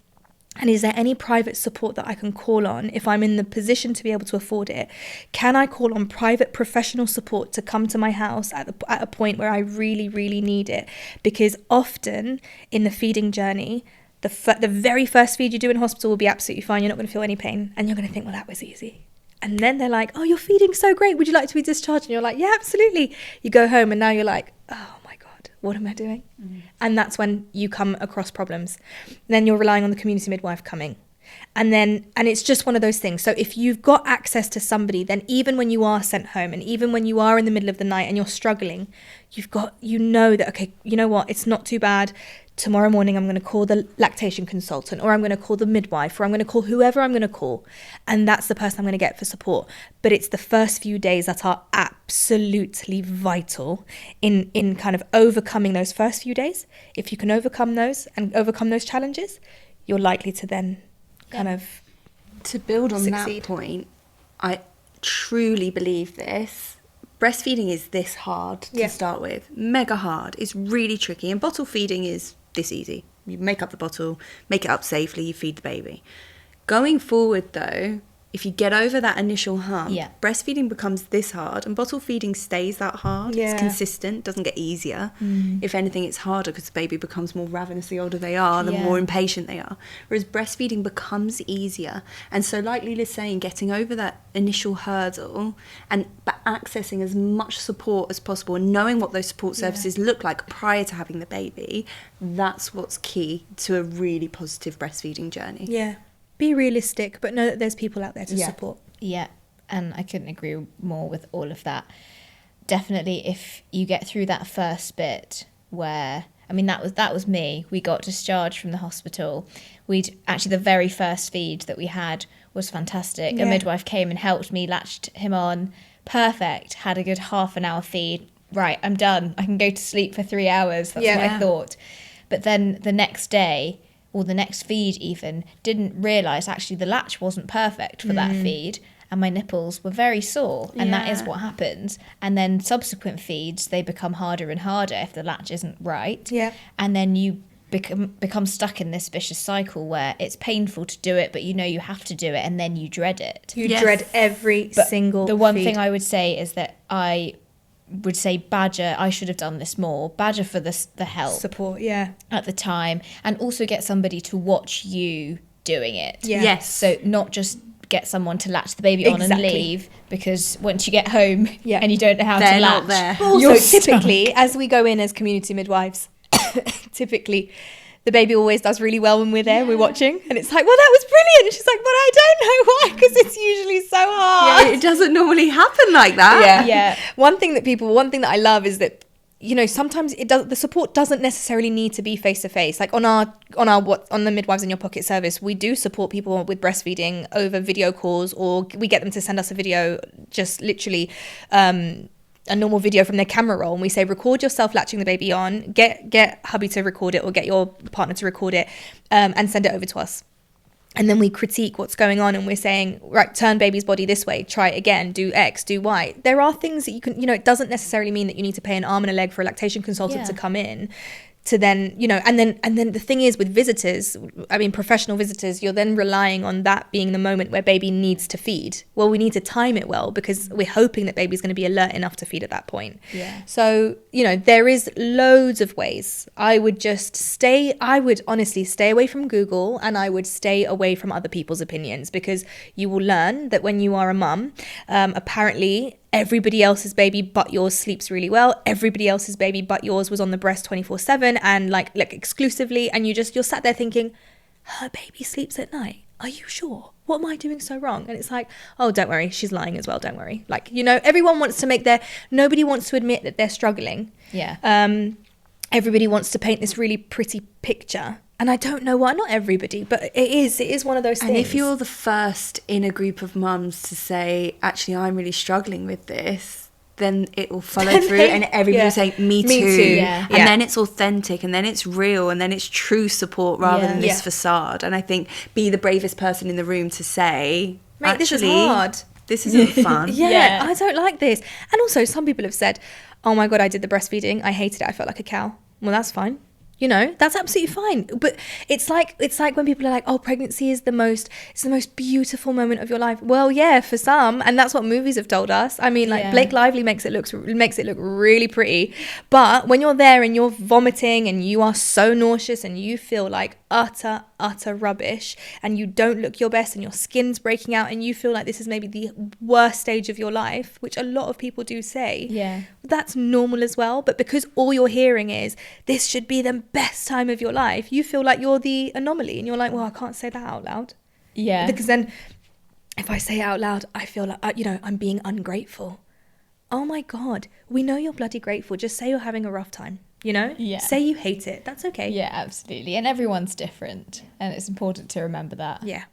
and is there any private support that I can call on if I'm in the position to be able to afford it? Can I call on private professional support to come to my house at a point where I really, really need it? Because often in the feeding journey, the very first feed you do in hospital will be absolutely fine. You're not going to feel any pain. And you're going to think, well, that was easy. And then they're like, oh, you're feeding so great. Would you like to be discharged? And you're like, yeah, absolutely. You go home and now you're like, oh my God, what am I doing? And that's when you come across problems. Then you're relying on the community midwife coming. And it's just one of those things. So if you've got access to somebody, then even when you are sent home and even when you are in the middle of the night and you're struggling, you know that, okay, you know what, it's not too bad. Tomorrow morning, I'm going to call the lactation consultant, or I'm going to call the midwife, or I'm going to call whoever I'm going to call. And that's the person I'm going to get for support. But it's the first few days that are absolutely vital in kind of overcoming those first few days. If you can overcome those and overcome those challenges, you're likely to then kind of to build on succeed. That point, I truly believe this. Breastfeeding is this hard to start with. Mega hard. It's really tricky. And bottle feeding is this easy. You make up the bottle, make it up safely, you feed the baby. Going forward though, if you get over that initial hump, breastfeeding becomes this hard, and bottle feeding stays that hard. It's consistent, doesn't get easier. If anything, it's harder because the baby becomes more ravenous the older they are, the more impatient they are. Whereas breastfeeding becomes easier. And so like Leila's saying, getting over that initial hurdle but accessing as much support as possible and knowing what those support services look like prior to having the baby, that's what's key to a really positive breastfeeding journey. Yeah. Be realistic, but know that there's people out there to support. Yeah, and I couldn't agree more with all of that. Definitely, if you get through that first bit where, I mean, that was me. We got discharged from the hospital. The very first feed that we had was fantastic. Yeah. A midwife came and helped me, latched him on. Perfect. Had a good half an hour feed. Right, I'm done. I can go to sleep for 3 hours. That's what I thought. But then the next day, or the next feed even, didn't realise actually the latch wasn't perfect for that feed, and my nipples were very sore, and that is what happens. And then subsequent feeds, they become harder and harder if the latch isn't right. Yeah. And then you become stuck in this vicious cycle where it's painful to do it, but you know you have to do it, and then you dread it. You dread every single The one feed. thing I would say is that I would say badger, I should have done this more, badger for the help support at the time, and also get somebody to watch you doing it. Yes, so not just get someone to latch the baby on and leave, because once you get home and you don't know how to latch, not there. Also, typically as we go in as community midwives, typically the baby always does really well when we're there, we're watching, and it's like, well, that was brilliant. And she's like, but I don't know why, because it's usually so hard. Yeah, it doesn't normally happen like that. Yeah. One thing that I love is that, you know, sometimes the support doesn't necessarily need to be face to face. Like on the Midwives in Your Pocket service, we do support people with breastfeeding over video calls, or we get them to send us a video, just literally a normal video from their camera roll, and we say, record yourself latching the baby on, get hubby to record it, or get your partner to record it, and send it over to us. And then we critique what's going on, and we're saying, right, turn baby's body this way, try it again, do X, do Y. There are things that you can, you know, it doesn't necessarily mean that you need to pay an arm and a leg for a lactation consultant to come in to then, you know, and then the thing is with visitors, I mean, professional visitors, you're then relying on that being the moment where baby needs to feed. Well, we need to time it well because we're hoping that baby's going to be alert enough to feed at that point. Yeah. So, you know, there is loads of ways. I would honestly stay away from Google, and I would stay away from other people's opinions, because you will learn that when you are a mum, apparently everybody else's baby but yours sleeps really well. Everybody else's baby but yours was on the breast 24/7 and like exclusively, and you're sat there thinking, her baby sleeps at night. Are you sure? What am I doing so wrong? And it's like, oh, don't worry, she's lying as well. Don't worry. Like, you know, everyone wants to nobody wants to admit that they're struggling. Yeah. Everybody wants to paint this really pretty picture. And I don't know why, not everybody, but it is one of those things. And if you're the first in a group of mums to say, actually, I'm really struggling with this, then it will follow through and everybody will say, me too. Yeah. And then it's authentic, and then it's real, and then it's true support rather than this facade. And I think be the bravest person in the room to say, mate, actually, this is hard. This isn't fun. Yeah, I don't like this. And also, some people have said, oh my God, I did the breastfeeding. I hated it. I felt like a cow. Well, that's fine. You know, that's absolutely fine. But it's like when people are like, oh, pregnancy is the most beautiful moment of your life. Well, yeah, for some. And that's what movies have told us. I mean, like Blake Lively makes it look really pretty. But when you're there and you're vomiting and you are so nauseous and you feel like utter rubbish and you don't look your best and your skin's breaking out and you feel like this is maybe the worst stage of your life, which a lot of people do say, that's normal as well. But because all you're hearing is this should be the best time of your life, you feel like you're the anomaly, and you're like, well, I can't say that out loud. Yeah. Because then if I say it out loud, I feel like, I'm being ungrateful. Oh my God, we know you're bloody grateful. Just say you're having a rough time, you know? Yeah. Say you hate it. That's okay. Yeah, absolutely. And everyone's different, and it's important to remember that. Yeah.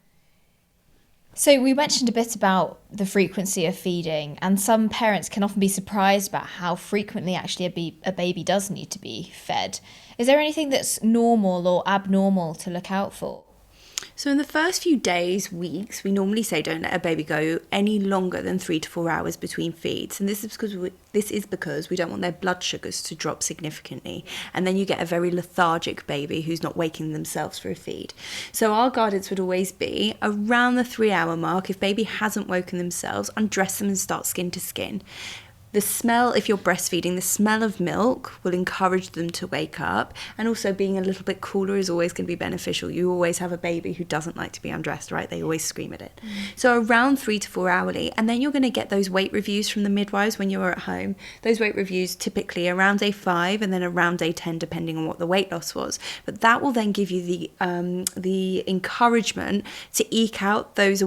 So we mentioned a bit about the frequency of feeding, and some parents can often be surprised about how frequently actually a baby does need to be fed. Is there anything that's normal or abnormal to look out for? So in the first few days, weeks, we normally say don't let a baby go any longer than 3 to 4 hours between feeds. And this is because we don't want their blood sugars to drop significantly. And then you get a very lethargic baby who's not waking themselves for a feed. So our guidance would always be around the 3-hour mark. If baby hasn't woken themselves, undress them and start skin to skin. The smell, if you're breastfeeding, the smell of milk will encourage them to wake up. And also being a little bit cooler is always going to be beneficial. You always have a baby who doesn't like to be undressed, right? They always scream at it. So around 3 to 4 hourly. And then you're going to get those weight reviews from the midwives when you're at home. Those weight reviews typically around day 5 and then around day 10, depending on what the weight loss was. But that will then give you the encouragement to eke out those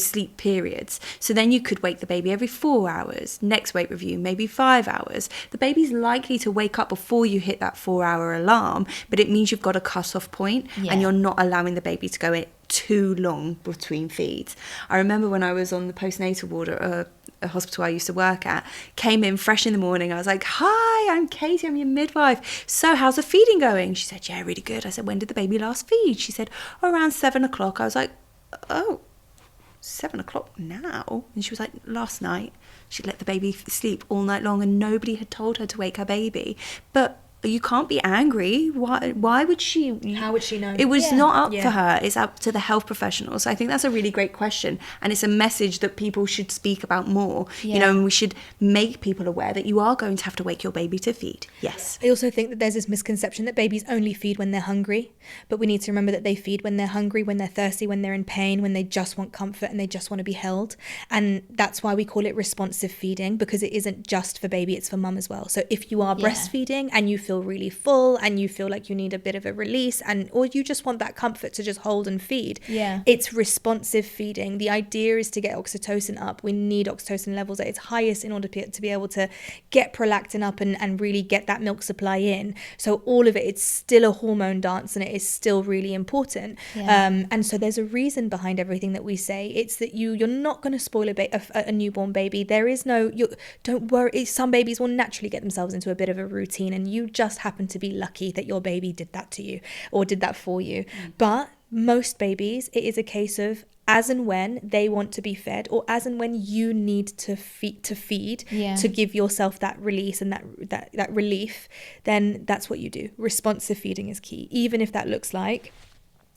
sleep periods. So then you could wake the baby every 4 hours. Next weight review, maybe 5 hours. The baby's likely to wake up before you hit that 4-hour alarm, but it means you've got a cut-off point and you're not allowing the baby to go too long between feeds. I remember when I was on the postnatal ward at a hospital I used to work at, came in fresh in the morning. I was like, hi, I'm Katie, I'm your midwife. So how's the feeding going? She said, yeah, really good. I said, when did the baby last feed? She said, around 7 o'clock. I was like, oh, 7 o'clock now? And she was like, last night. She'd let the baby sleep all night long and nobody had told her to wake her baby. But you can't be angry. Why would she? How would she know? It was not up for her. It's up to the health professionals. So I think that's a really great question. And it's a message that people should speak about more. You know, and we should make people aware that you are going to have to wake your baby to feed. Yes. I also think that there's this misconception that babies only feed when they're hungry. But we need to remember that they feed when they're hungry, when they're thirsty, when they're in pain, when they just want comfort and they just want to be held. And that's why we call it responsive feeding, because it isn't just for baby, it's for mum as well. So if you are breastfeeding and you feel really full and you feel like you need a bit of a release, or you just want that comfort to just hold and feed, it's responsive feeding. The idea is to get oxytocin up. We need oxytocin levels at its highest in order to be able to get prolactin up and really get that milk supply in. So all of it's still a hormone dance, and it is still really important. And so there's a reason behind everything that we say. It's that you're not going to spoil a newborn baby. There is no, don't worry. Some babies will naturally get themselves into a bit of a routine, and you just happen to be lucky that your baby did that to you or did that for you. But most babies, it is a case of as and when they want to be fed, or as and when you need to feed to give yourself that release and that relief, then that's what you do. Responsive feeding is key, even if that looks like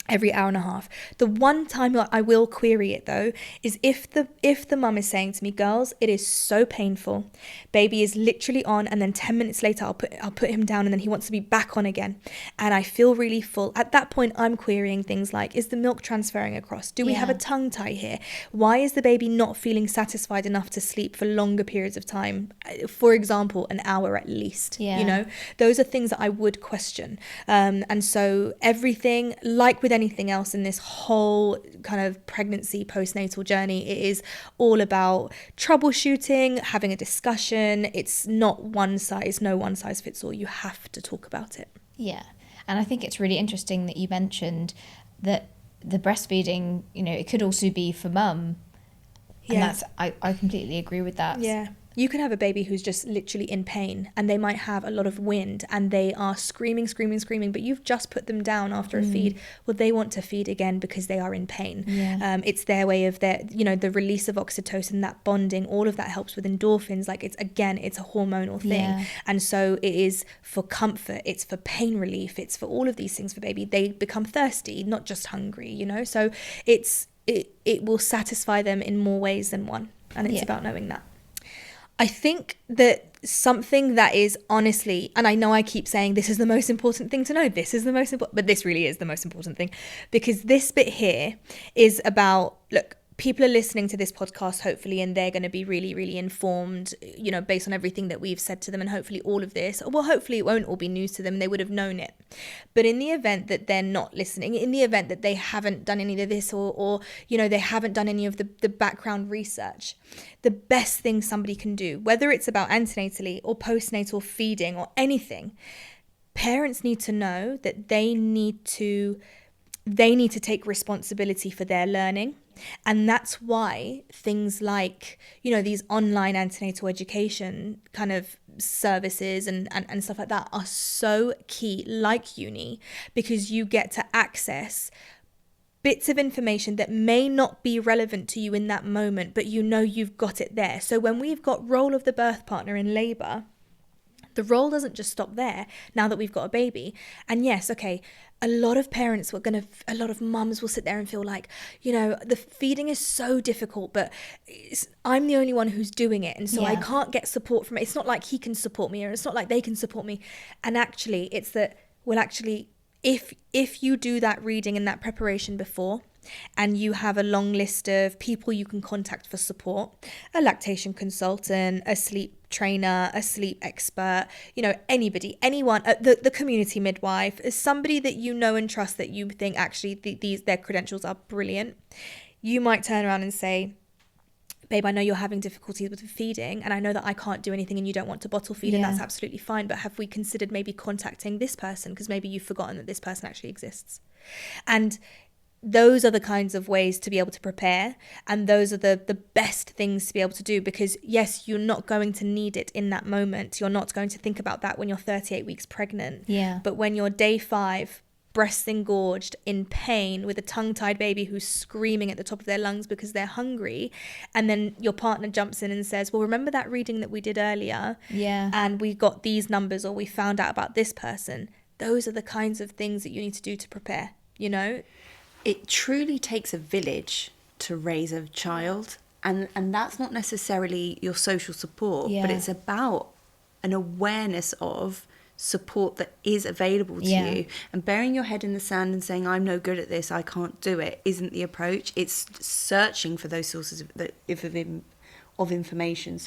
every hour and a half. The one time I will query it though is if the mum is saying to me, girls, it is so painful, baby is literally on, and then 10 minutes later I'll put him down, and then he wants to be back on again, and I feel really full. At that point, I'm querying things like, is the milk transferring across? Do we have a tongue tie here? Why is the baby not feeling satisfied enough to sleep for longer periods of time? For example, an hour at least. You know, those are things that I would question. And so everything, like with anything else in this whole kind of pregnancy postnatal journey, it is all about troubleshooting, having a discussion. It's not no one size fits all. You have to talk about it. Yeah. And I think it's really interesting that you mentioned that the breastfeeding, you know, it could also be for mum. And that's, I completely agree with that. Yeah. You can have a baby who's just literally in pain, and they might have a lot of wind, and they are screaming, but you've just put them down after a feed. Well, they want to feed again because they are in pain. It's their way of the release of oxytocin, that bonding, all of that helps with endorphins. Like, it's a hormonal thing. And so it is for comfort, it's for pain relief, it's for all of these things for baby. They become thirsty, not just hungry, you know? So it will satisfy them in more ways than one. And it's about knowing that. I think that something that is honestly, and I know I keep saying this is the most important thing to know, but this really is the most important thing, because this bit here is about, look, people are listening to this podcast, hopefully, and they're going to be really, really informed, you know, based on everything that we've said to them. And hopefully all of this, well, hopefully it won't all be news to them. They would have known it. But in the event that they're not listening, in the event that they haven't done any of this, or you know, they haven't done any of the background research, the best thing somebody can do, whether it's about antenatally or postnatal feeding or anything, parents need to know that they need to take responsibility for their learning. And that's why things like, you know, these online antenatal education kind of services and stuff like that are so key, like Unii, because you get to access bits of information that may not be relevant to you in that moment, but you know you've got it there. So when we've got role of the birth partner in labour, the role doesn't just stop there now that we've got a baby. And yes, okay, a lot of mums will sit there and feel like, you know, the feeding is so difficult, but I'm the only one who's doing it. And so I can't get support from it. It's not like he can support me, or it's not like they can support me. And actually, it's that, well, actually, if you do that reading and that preparation before, and you have a long list of people you can contact for support, a lactation consultant, a sleep trainer, a sleep expert, you know, anyone, the community midwife, is somebody that you know and trust, that you think actually their credentials are brilliant, you might turn around and say, babe, I know you're having difficulties with feeding, and I know that I can't do anything and you don't want to bottle feed, and that's absolutely fine, but have we considered maybe contacting this person, because maybe you've forgotten that this person actually exists? And those are the kinds of ways to be able to prepare, and those are the best things to be able to do, because yes, you're not going to need it in that moment. You're not going to think about that when you're 38 weeks pregnant. But when you're day 5, breasts engorged, in pain, with a tongue-tied baby who's screaming at the top of their lungs because they're hungry, and then your partner jumps in and says, well, remember that reading that we did earlier? And we got these numbers, or we found out about this person. Those are the kinds of things that you need to do to prepare, you know? It truly takes a village to raise a child, and that's not necessarily your social support, but it's about an awareness of support that is available to you, and burying your head in the sand and saying, I'm no good at this, I can't do it, isn't the approach. It's searching for those sources of information,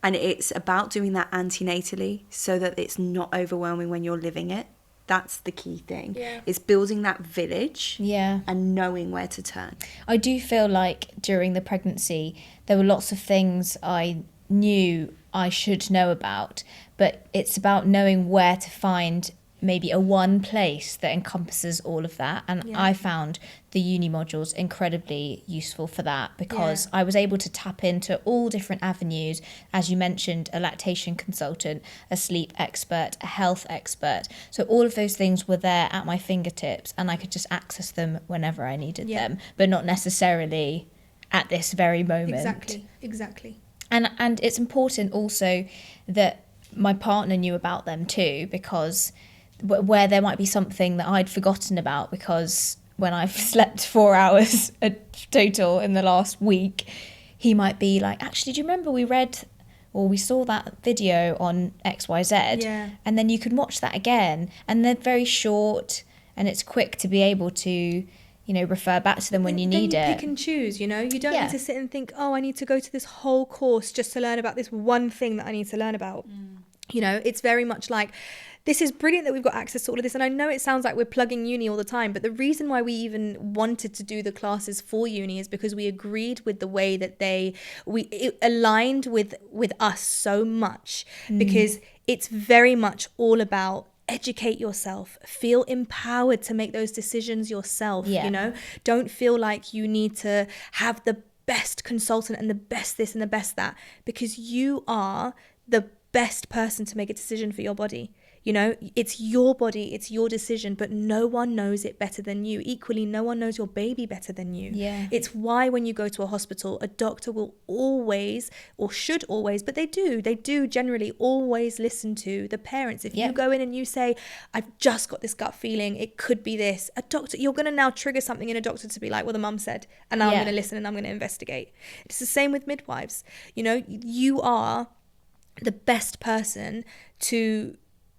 and it's about doing that antenatally so that it's not overwhelming when you're living it. That's the key thing. It's building that village and knowing where to turn. I do feel like during the pregnancy, there were lots of things I knew I should know about, but it's about knowing where to find maybe a one place that encompasses all of that. And I found the uni modules incredibly useful for that, because I was able to tap into all different avenues. As you mentioned, a lactation consultant, a sleep expert, a health expert. So all of those things were there at my fingertips, and I could just access them whenever I needed them, but not necessarily at this very moment. Exactly. And it's important also that my partner knew about them too, because where there might be something that I'd forgotten about, because when I've slept 4 hours a total in the last week, he might be like, actually, do you remember we saw that video on XYZ? And then you can watch that again, and they're very short, and it's quick to be able to, refer back to them when you need it. Pick and choose, you don't need to sit and think, oh, I need to go to this whole course just to learn about this one thing that I need to learn about. It's very much like, this is brilliant that we've got access to all of this. And I know it sounds like we're plugging uni all the time, but the reason why we even wanted to do the classes for uni is because we agreed with the way that it aligned with us so much, because it's very much all about educate yourself, feel empowered to make those decisions yourself. Don't feel like you need to have the best consultant and the best this and the best that, because you are the best person to make a decision for your body. It's your body, it's your decision, but no one knows it better than you. Equally, no one knows your baby better than you. It's why when you go to a hospital, a doctor will always, or should always, but they do generally always listen to the parents. If you go in and you say, I've just got this gut feeling, it could be this, a doctor, you're going to now trigger something in a doctor to be like, well, the mum said, and now I'm going to listen and I'm going to investigate. It's the same with midwives. You are the best person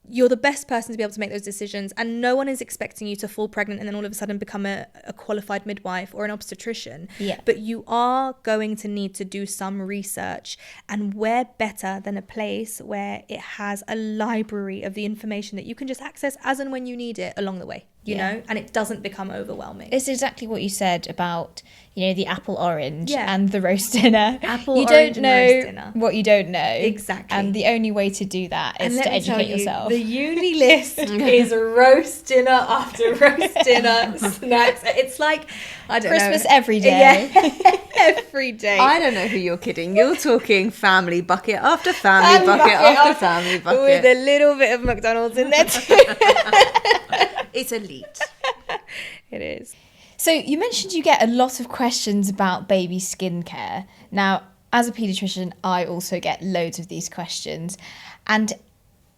you're the best person to be able to make those decisions, and no one is expecting you to fall pregnant and then all of a sudden become a qualified midwife or an obstetrician. But you are going to need to do some research, and where better than a place where it has a library of the information that you can just access as and when you need it along the way, and it doesn't become overwhelming. It's exactly what you said about the apple orange and the roast dinner. You don't know what you don't know. Exactly. And the only way to do that is to educate yourself. The uni list is roast dinner after roast dinner, snacks. It's like, I don't know. Christmas every day. Every day. I don't know who you're kidding. You're talking family bucket after family bucket after family bucket. With a little bit of McDonald's in there too. It's elite. It is. So you mentioned you get a lot of questions about baby skincare. Now, as a paediatrician, I also get loads of these questions. And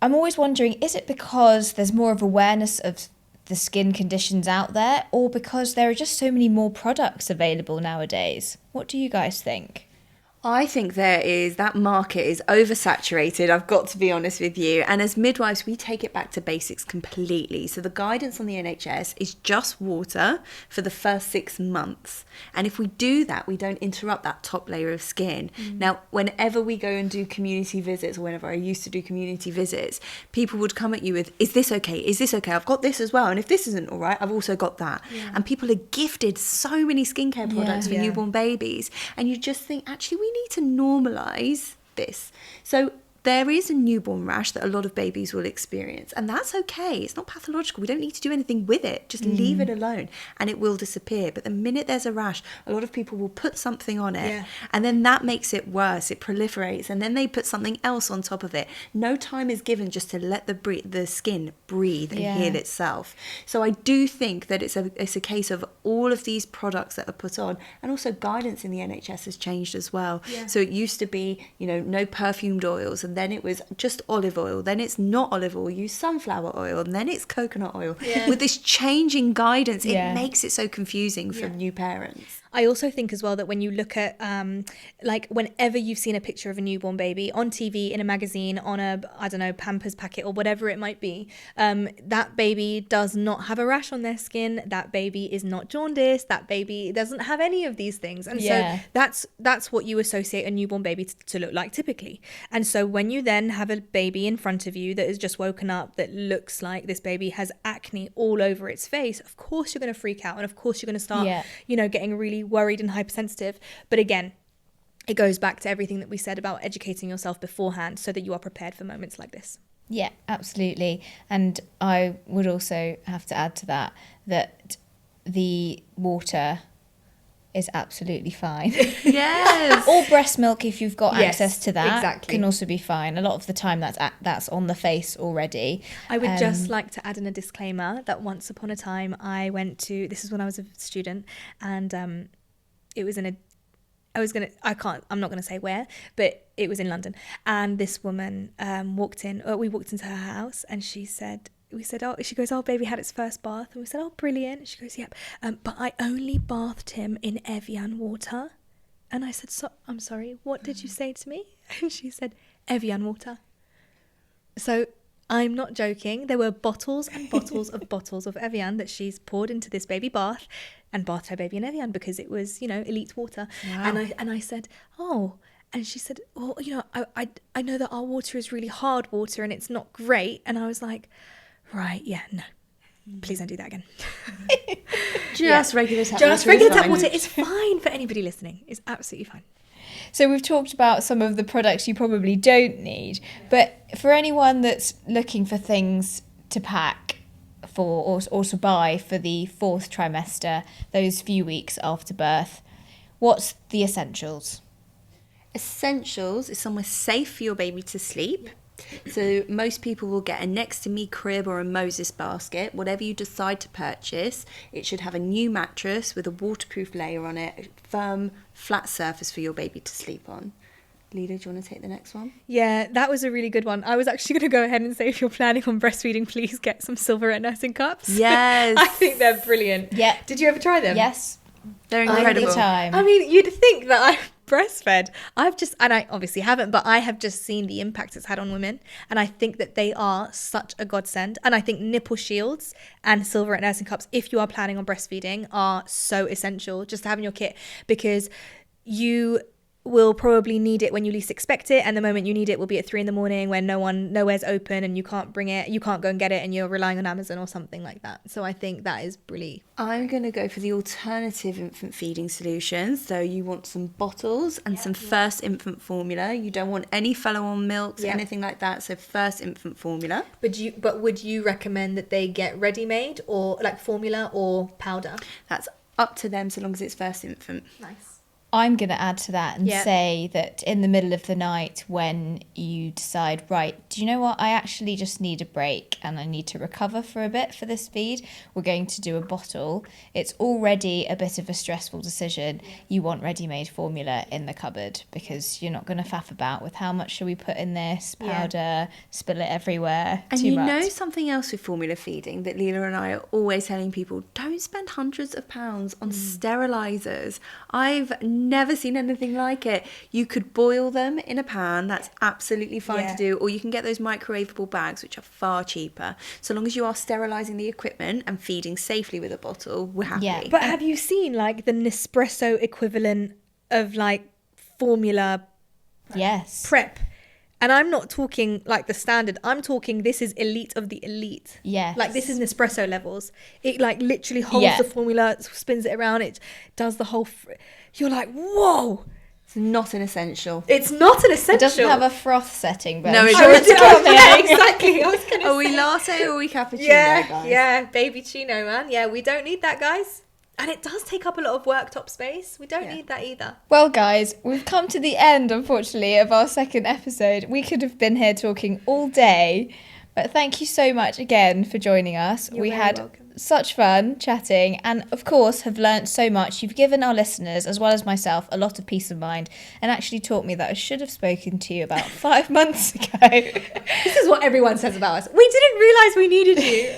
I'm always wondering, is it because there's more of awareness of the skin conditions out there, or because there are just so many more products available nowadays? What do you guys think? I think that market is oversaturated, I've got to be honest with you. And as midwives, we take it back to basics completely. So the guidance on the NHS is just water for the first 6 months. And if we do that, we don't interrupt that top layer of skin. Now, whenever we go and do community visits, or whenever I used to do community visits, people would come at you with, is this okay? Is this okay? I've got this as well. And if this isn't all right, I've also got that. And people are gifted so many skincare products for newborn babies. And you just think, actually, we need to normalise this. So there is a newborn rash that a lot of babies will experience, and that's okay. It's not pathological. We don't need to do anything with it. Just leave it alone and it will disappear. But the minute there's a rash, a lot of people will put something on it, and then that makes it worse. It proliferates, and then they put something else on top of it. No time is given just to let the skin breathe and heal itself. So I do think that it's a case of all of these products that are put on, and also guidance in the NHS has changed as well. So it used to be, no perfumed oils, and then it was just olive oil, then it's not olive oil, use sunflower oil, and then it's coconut oil. With this changing guidance, it makes it so confusing for new parents. I also think as well that when you look at, like whenever you've seen a picture of a newborn baby on TV, in a magazine, on a, I don't know, Pampers packet or whatever it might be, that baby does not have a rash on their skin. That baby is not jaundiced. That baby doesn't have any of these things. And so that's what you associate a newborn baby to look like typically. And so when you then have a baby in front of you that has just woken up, that looks like this baby has acne all over its face, of course you're going to freak out. And of course you're going to start, getting really worried and hypersensitive. But again, it goes back to everything that we said about educating yourself beforehand so that you are prepared for moments like this. Yeah, absolutely. And I would also have to add to that the water is absolutely fine. Yes. Or breast milk, if you've got Yes, access to that, exactly. can also be fine. A lot of the time that's on the face already. I would just like to add in a disclaimer that once upon a time I went to, this is when I was a student, and it was I'm not going to say where, but it was in London. And this woman we walked into her house, and she goes, oh, baby had its first bath. And we said, oh, brilliant. She goes, yep. But I only bathed him in Evian water. And I said, I'm sorry, what did you say to me? And she said, Evian water. So I'm not joking. There were bottles and bottles of bottles of Evian that she's poured into this baby bath and bathed her baby in Evian because it was, elite water. Wow. And I said, oh. And she said, well, I know that our water is really hard water and it's not great. And I was like, right, yeah, no. Please don't do that again. Just regular tap Just water. regular tap water is fine for anybody listening. It's absolutely fine. So we've talked about some of the products you probably don't need, but for anyone that's looking for things to pack for or to buy for the 4th trimester, those few weeks after birth, what's the essentials? Essentials is somewhere safe for your baby to sleep. So most people will get a next to me crib or a Moses basket. Whatever you decide to purchase, it should have a new mattress with a waterproof layer on it, a firm, flat surface for your baby to sleep on. Leila, do you want to take the next one? Yeah, that was a really good one. I was actually going to go ahead and say, if you're planning on breastfeeding, please get some silverette nursing cups. Yes. I think they're brilliant. Yeah. Did you ever try them? Yes. They're incredible. All the time. I mean, you'd think that I've breastfed. And I obviously haven't, but I have just seen the impact it's had on women. And I think that they are such a godsend. And I think nipple shields and silverette nursing cups, if you are planning on breastfeeding, are so essential just to have in your kit, because you will probably need it when you least expect it, and the moment you need it will be at 3 a.m. when nowhere's open and you can't go and get it, and you're relying on Amazon or something like that. So I think that is brilliant. I'm going to go for the alternative infant feeding solutions. So you want some bottles and some first infant formula. You don't want any follow-on milks, anything like that. So first infant formula. But would you recommend that they get ready-made, or like formula or powder? That's up to them so long as it's first infant. Nice. I'm going to add to that and say that in the middle of the night, when you decide, right, do you know what, I actually just need a break and I need to recover for a bit for this feed, we're going to do a bottle. It's already a bit of a stressful decision. You want ready-made formula in the cupboard, because you're not going to faff about with how much should we put in this powder, spill it everywhere, and too you much. know something else with formula feeding that Leila and I are always telling people, don't spend hundreds of pounds on sterilisers. I've never seen anything like it. You could boil them in a pan, that's absolutely fine to do, or you can get those microwavable bags, which are far cheaper. So long as you are sterilising the equipment and feeding safely with a bottle, we're happy. Yeah. But have you seen like the Nespresso equivalent of like formula Yes. prep? And I'm not talking like the standard. I'm talking, this is elite of the elite. Yes. Like this is Nespresso levels. It like literally holds the formula, spins it around, it does the whole... You're like, whoa. It's not an essential. It's not an essential. It doesn't have a froth setting, but No, I'm it sure doesn't. it's coming. Yeah, exactly. I was gonna Are we say. latte or are we cappuccino, guys? Yeah, baby chino, man. Yeah, we don't need that, guys. And it does take up a lot of worktop space. We don't need that either. Well, guys, we've come to the end, unfortunately, of our second episode. We could have been here talking all day, but thank you so much again for joining us. You're we very had welcome. such fun chatting, and of course have learnt so much. You've given our listeners, as well as myself, a lot of peace of mind, and actually taught me that I should have spoken to you about 5 months ago. This is what everyone says about us. We didn't realise we needed you.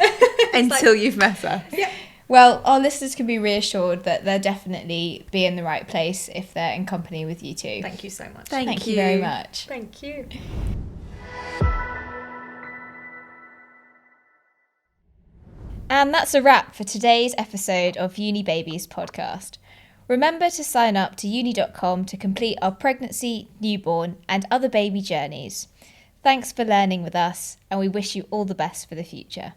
Until you've met us. Yeah. Well, our listeners can be reassured that they'll definitely be in the right place if they're in company with you two. Thank you so much. Thank you very much. Thank you. And that's a wrap for today's episode of Unii Babies podcast. Remember to sign up to uni.com to complete our pregnancy, newborn, and other baby journeys. Thanks for learning with us, and we wish you all the best for the future.